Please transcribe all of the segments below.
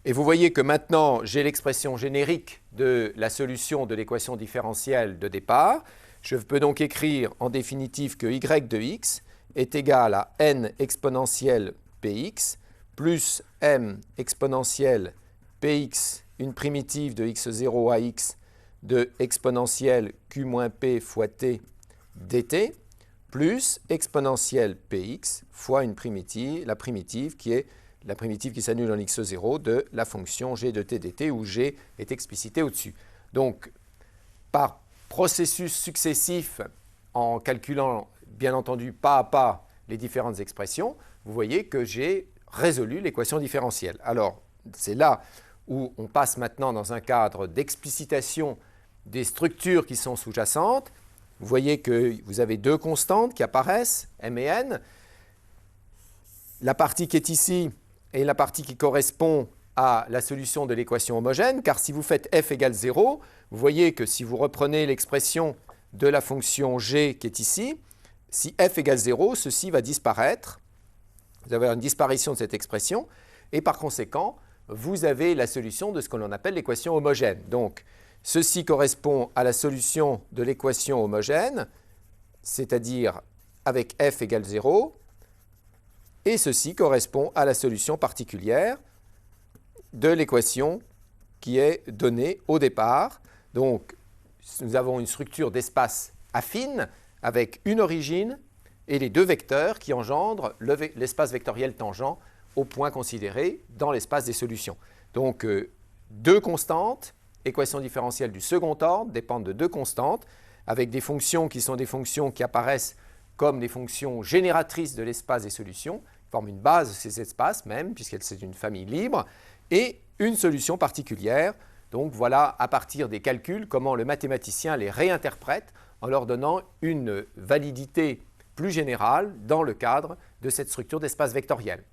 Et vous voyez que maintenant, j'ai l'expression générique de la solution de l'équation différentielle de départ. Je peux donc écrire en définitive que y de x est égal à n exponentielle px plus m exponentielle px, une primitive de x0 à x de exponentielle q-p fois t dt, plus exponentielle px fois une primitive, la primitive qui s'annule en x0 de la fonction g de t dt, où g est explicité au-dessus. Donc, par processus successif, en calculant bien entendu pas à pas les différentes expressions, vous voyez que j'ai résolu l'équation différentielle. Alors, c'est là où on passe maintenant dans un cadre d'explicitation des structures qui sont sous-jacentes. Vous voyez que vous avez deux constantes qui apparaissent, m et n. La partie qui est ici est la partie qui correspond à la solution de l'équation homogène, car si vous faites f égale 0, vous voyez que si vous reprenez l'expression de la fonction g qui est ici, si f égale 0, ceci va disparaître. Vous avez une disparition de cette expression, et par conséquent, vous avez la solution de ce que l'on appelle l'équation homogène. Donc, ceci correspond à la solution de l'équation homogène, c'est-à-dire avec f égale 0, et ceci correspond à la solution particulière de l'équation qui est donnée au départ. Donc, nous avons une structure d'espace affine avec une origine et les deux vecteurs qui engendrent l'espace vectoriel tangent au point considéré dans l'espace des solutions. Donc, deux constantes, équations différentielles du second ordre, dépendent de deux constantes, avec des fonctions qui sont des fonctions qui apparaissent comme des fonctions génératrices de l'espace des solutions, qui forment une base de ces espaces même, puisque c'est une famille libre, et une solution particulière. Donc voilà, à partir des calculs, comment le mathématicien les réinterprète en leur donnant une validité plus générale dans le cadre de cette structure d'espace vectoriel.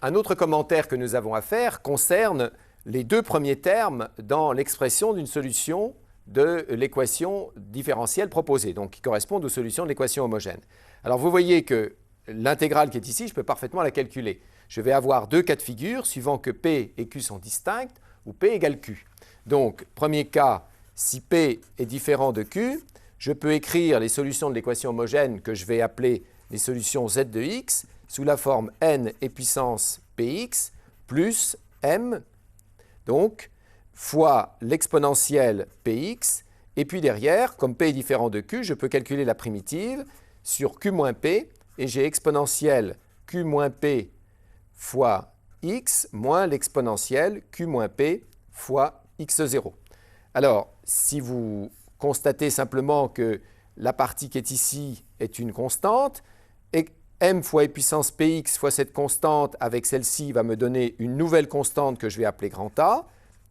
Un autre commentaire que nous avons à faire concerne les deux premiers termes dans l'expression d'une solution de l'équation différentielle proposée, donc qui correspondent aux solutions de l'équation homogène. Alors vous voyez que l'intégrale qui est ici, je peux parfaitement la calculer. Je vais avoir deux cas de figure suivant que P et Q sont distincts ou P égale Q. Donc, premier cas, si P est différent de Q, je peux écrire les solutions de l'équation homogène que je vais appeler les solutions z de x sous la forme n et puissance px plus m, donc, fois l'exponentielle px, et puis derrière, comme P est différent de Q, je peux calculer la primitive sur Q moins P, et j'ai exponentielle Q moins P fois x moins l'exponentielle Q moins P fois x0. Alors, si vous constatez simplement que la partie qui est ici est une constante, et m fois e puissance px fois cette constante avec celle-ci va me donner une nouvelle constante que je vais appeler grand A,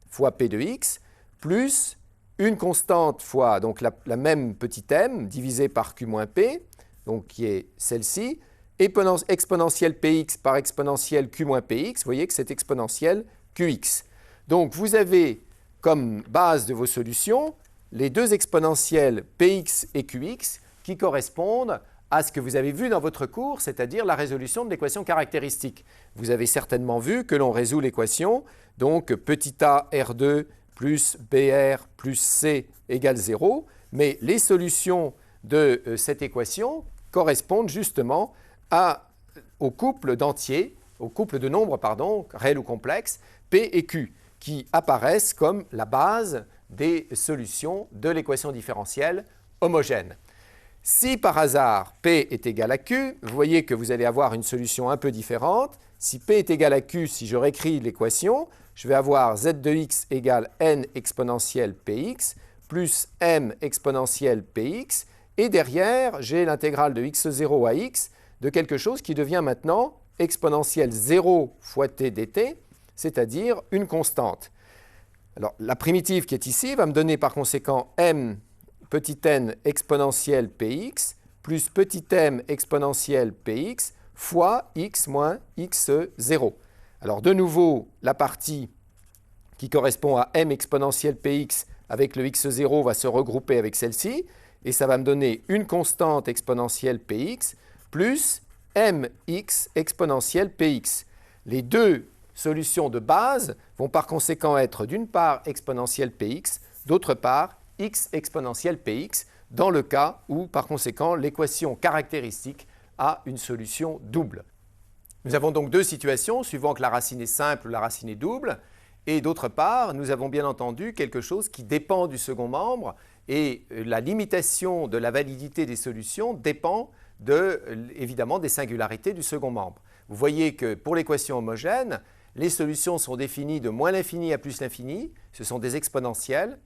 fois p de x, plus une constante fois donc la même petite m divisée par q moins p, donc qui est celle-ci, exponentielle px par exponentielle q moins px, vous voyez que c'est exponentielle qx. Donc vous avez comme base de vos solutions les deux exponentielles px et qx qui correspondent à ce que vous avez vu dans votre cours, c'est-à-dire la résolution de l'équation caractéristique. Vous avez certainement vu que l'on résout l'équation, donc petit a R2 plus BR plus C égale 0, mais les solutions de cette équation correspondent justement au couple d'entiers, au couple de nombres, réels ou complexes, P et Q, qui apparaissent comme la base des solutions de l'équation différentielle homogène. Si par hasard P est égal à Q, vous voyez que vous allez avoir une solution un peu différente. Si P est égal à Q, si je réécris l'équation, je vais avoir z de x égale n exponentielle px plus m exponentielle px, et derrière, j'ai l'intégrale de x0 à x de quelque chose qui devient maintenant exponentielle 0 fois t dt, c'est-à-dire une constante. Alors, la primitive qui est ici va me donner par conséquent m petit n exponentielle px plus petit m exponentielle px fois x moins x0. Alors de nouveau, la partie qui correspond à m exponentielle px avec le x0 va se regrouper avec celle-ci, et ça va me donner une constante exponentielle px plus mx exponentielle px. Les deux solutions de base vont par conséquent être d'une part exponentielle px, d'autre part x exponentielle px, dans le cas où par conséquent l'équation caractéristique a une solution double. Nous avons donc deux situations suivant que la racine est simple ou la racine est double. Et d'autre part, nous avons bien entendu quelque chose qui dépend du second membre et la limitation de la validité des solutions dépend évidemment des singularités du second membre. Vous voyez que pour l'équation homogène, les solutions sont définies de moins l'infini à plus l'infini. Ce sont des exponentielles.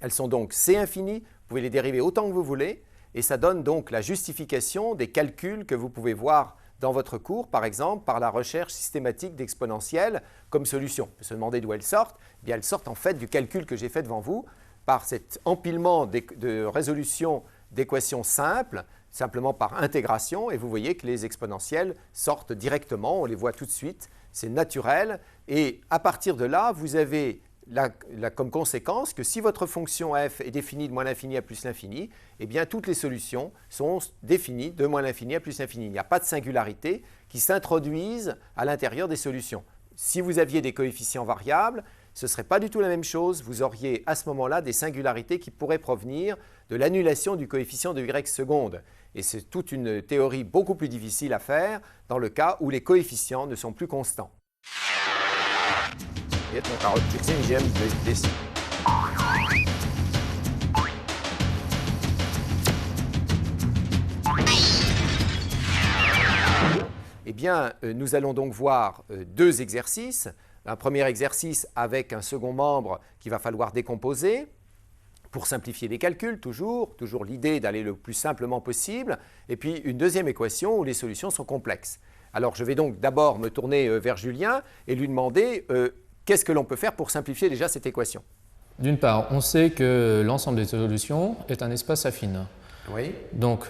Elles sont donc C infini. Vous pouvez les dériver autant que vous voulez. Et ça donne donc la justification des calculs que vous pouvez voir dans votre cours, par exemple, par la recherche systématique d'exponentielles comme solution. On peut se demander d'où elles sortent. Eh bien, elles sortent en fait du calcul que j'ai fait devant vous par cet empilement de résolution d'équations simples, simplement par intégration. Et vous voyez que les exponentielles sortent directement, on les voit tout de suite, c'est naturel. Et à partir de là, vous avez comme conséquence que si votre fonction f est définie de moins l'infini à plus l'infini, eh bien toutes les solutions sont définies de moins l'infini à plus l'infini. Il n'y a pas de singularité qui s'introduisent à l'intérieur des solutions. Si vous aviez des coefficients variables, ce ne serait pas du tout la même chose. Vous auriez à ce moment-là des singularités qui pourraient provenir de l'annulation du coefficient de y seconde. Et c'est toute une théorie beaucoup plus difficile à faire dans le cas où les coefficients ne sont plus constants. Eh bien, nous allons donc voir deux exercices. Un premier exercice avec un second membre qu'il va falloir décomposer pour simplifier les calculs, toujours l'idée d'aller le plus simplement possible. Et puis une deuxième équation où les solutions sont complexes. Alors, je vais donc d'abord me tourner vers Julien et lui demander qu'est-ce que l'on peut faire pour simplifier déjà cette équation? D'une part, on sait que l'ensemble des solutions est un espace affine. Oui. Donc,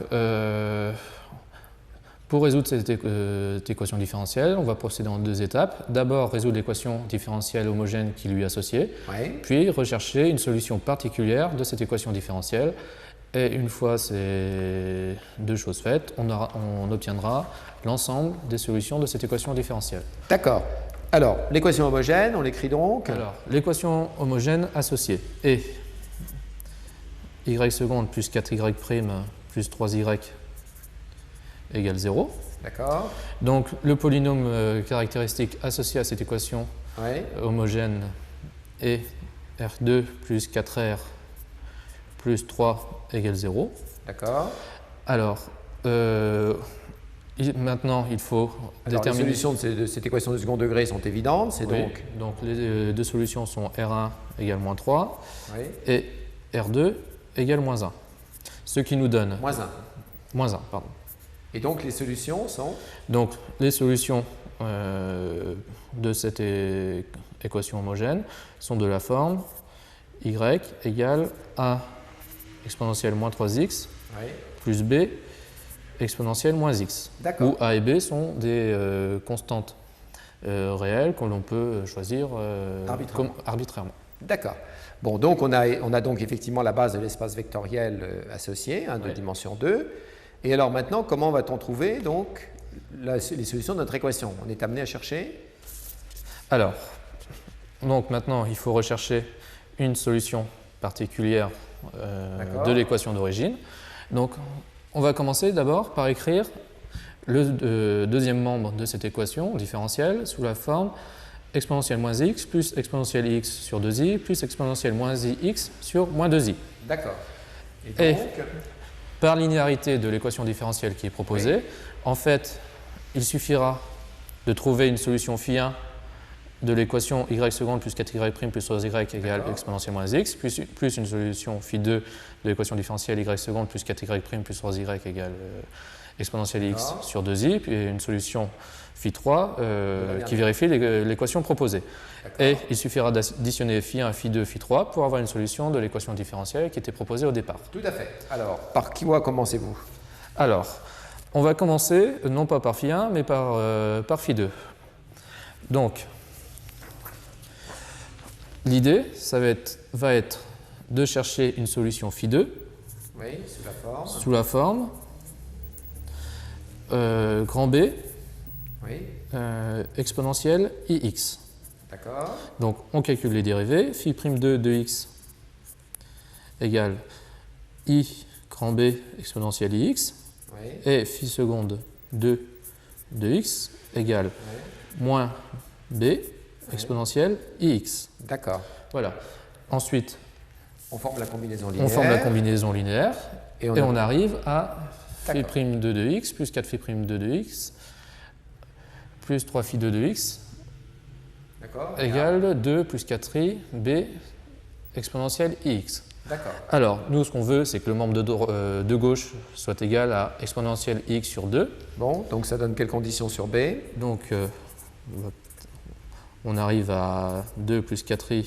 pour résoudre cette équation différentielle, on va procéder en deux étapes. D'abord, résoudre l'équation différentielle homogène qui lui est associée, puis rechercher une solution particulière de cette équation différentielle. Et une fois ces deux choses faites, on obtiendra l'ensemble des solutions de cette équation différentielle. D'accord. Alors, l'équation homogène, on l'écrit donc. Alors, l'équation homogène associée est y seconde plus 4y prime plus 3y égale 0. D'accord. Donc, le polynôme caractéristique associé à cette équation homogène est R2 plus 4R plus 3 égale 0. D'accord. Alors, maintenant, il faut déterminer… Les solutions de cette équation de second degré sont évidentes. Donc, les deux solutions sont R1 égale moins 3 et R2 égale moins 1. Ce qui nous donne… Moins 1. Moins 1, pardon. Et donc, les solutions sont… Donc, les solutions de cette équation homogène sont de la forme y égale a exponentielle moins 3x plus b exponentielle moins x, où a et b sont des constantes réelles que l'on peut choisir arbitrairement. D'accord. Bon, donc on a donc effectivement la base de l'espace vectoriel associé, de dimension 2. Et alors maintenant, comment va-t-on trouver donc les solutions de notre équation? On est amené à chercher? Alors, donc maintenant, il faut rechercher une solution particulière de l'équation d'origine. Donc, on va commencer d'abord par écrire le deuxième membre de cette équation différentielle sous la forme exponentielle moins x plus exponentielle x sur 2i plus exponentielle moins ix sur moins 2i. D'accord. Et par linéarité de l'équation différentielle qui est proposée, en fait, il suffira de trouver une solution phi1 de l'équation y seconde plus 4y' plus 3y égale exponentielle moins x, plus une solution phi2 de l'équation différentielle y seconde plus 4y' plus 3y égale exponentielle x sur 2i, puis une solution phi3 qui vérifie l'équation proposée. Et il suffira d'additionner phi1, phi2, phi3 pour avoir une solution de l'équation différentielle qui était proposée au départ. Tout à fait. Alors, par quoi commencez-vous? Alors, on va commencer non pas par phi1, mais par phi2. Donc, l'idée, ça va être de chercher une solution phi2 sous la forme grand B exponentielle ix. D'accord. Donc on calcule les dérivés. Phi prime 2 de x égale i grand B exponentielle ix. Oui. Et phi seconde 2 de x égale moins b exponentielle ix. D'accord. Voilà. Ensuite, on forme la combinaison linéaire. On forme la combinaison linéaire et on arrive à phi prime 2 de x plus 4 phi prime 2 de x plus 3 phi 2 de x égale 2 plus 4i b exponentielle ix. D'accord. Alors, nous, ce qu'on veut, c'est que le membre de gauche soit égal à exponentielle x sur 2. Bon, donc ça donne quelles conditions sur b? Donc, on arrive à 2 plus 4i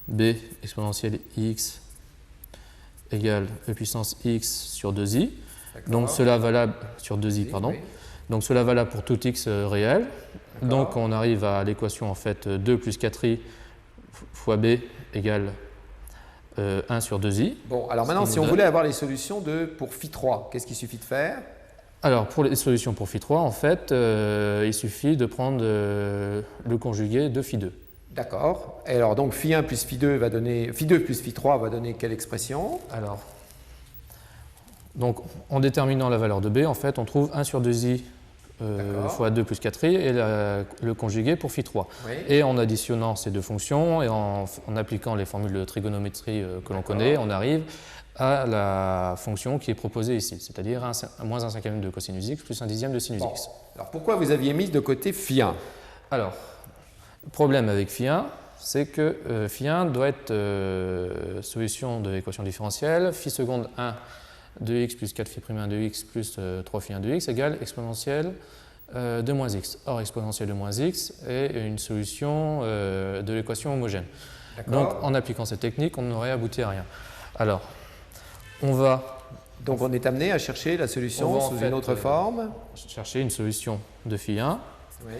b exponentielle x égale e puissance x sur 2i. Donc, cela valable sur 2i, pardon. Oui. Donc, cela valable pour tout x réel. Donc, on arrive à l'équation, en fait, 2 plus 4i fois b égale 1 sur 2i. Bon, alors maintenant, si on voulait avoir les solutions pour phi 3, qu'est-ce qu'il suffit de faire? Alors, pour les solutions pour phi 3, en fait, il suffit de prendre le conjugué de phi 2. D'accord. Et alors, donc, phi 1 plus phi 2 va donner... Phi 2 plus phi 3 va donner quelle expression? Alors, donc, en déterminant la valeur de b, en fait, on trouve 1 sur 2i fois 2 plus 4i et le conjugué pour phi 3. Oui. Et en additionnant ces deux fonctions et en appliquant les formules de trigonométrie que l'on connaît, on arrive à la fonction qui est proposée ici, c'est-à-dire moins 1 cinquième de cosinus x plus 1 dixième de sinus x. Alors pourquoi vous aviez mis de côté phi 1? Alors, le problème avec phi 1, c'est que phi 1 doit être solution de l'équation différentielle, phi seconde 1 de x plus 4 phi prime 1 de x plus 3 phi 1 de x égale exponentielle de moins x. Or, exponentielle de moins x est une solution de l'équation homogène. Donc, en appliquant cette technique, on n'aurait abouti à rien. Alors, donc on est amené à chercher la solution sous une autre forme. Chercher une solution de phi 1 oui,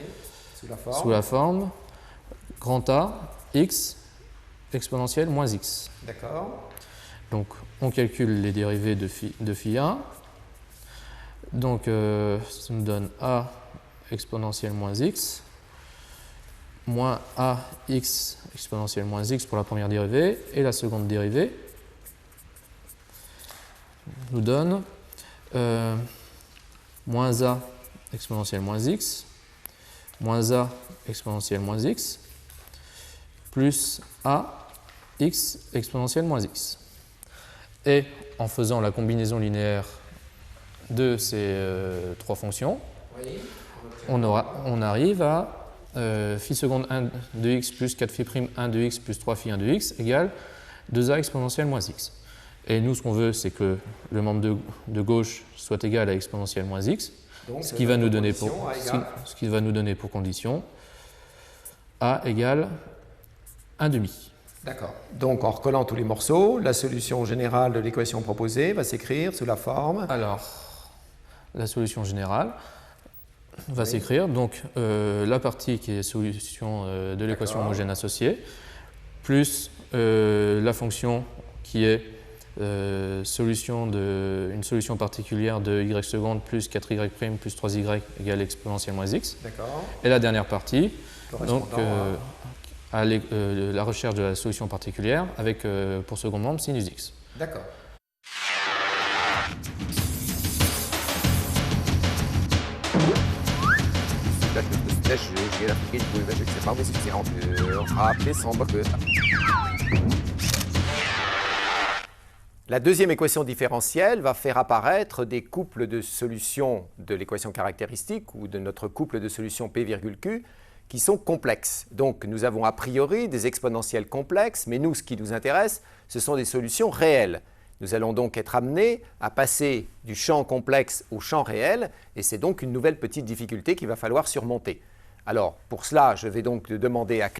sous la forme grand A x exponentielle moins x. D'accord. Donc on calcule les dérivés de phi 1. Donc ça nous donne a exponentielle moins x moins a x exponentielle moins x pour la première dérivée et la seconde dérivée nous donne moins a exponentielle moins x moins a exponentielle moins x plus a x exponentielle moins x. Et en faisant la combinaison linéaire de ces trois fonctions, oui, on arrive à phi seconde 1 de x plus 4 phi prime 1 de x plus 3 phi 1 de x égale 2a exponentielle moins x. Et nous, ce qu'on veut, c'est que le membre de gauche soit égal à exponentielle moins x, donc, ce qui va nous donner pour condition a égale 1 demi. D'accord. Donc, en recollant tous les morceaux, la solution générale de l'équation proposée va s'écrire sous la forme... Alors, la solution générale va s'écrire, donc la partie qui est solution de l'équation homogène associée, plus la fonction qui est une solution particulière de y seconde plus 4y' plus 3y égale exponentielle moins x. D'accord. Et la dernière partie, donc à la recherche de la solution particulière avec pour second membre sinus x. D'accord. La deuxième équation différentielle va faire apparaître des couples de solutions de l'équation caractéristique ou de notre couple de solutions P, Q qui sont complexes. Donc nous avons a priori des exponentielles complexes, mais nous, ce qui nous intéresse, ce sont des solutions réelles. Nous allons donc être amenés à passer du champ complexe au champ réel, et c'est donc une nouvelle petite difficulté qu'il va falloir surmonter. Alors, pour cela, je vais donc demander à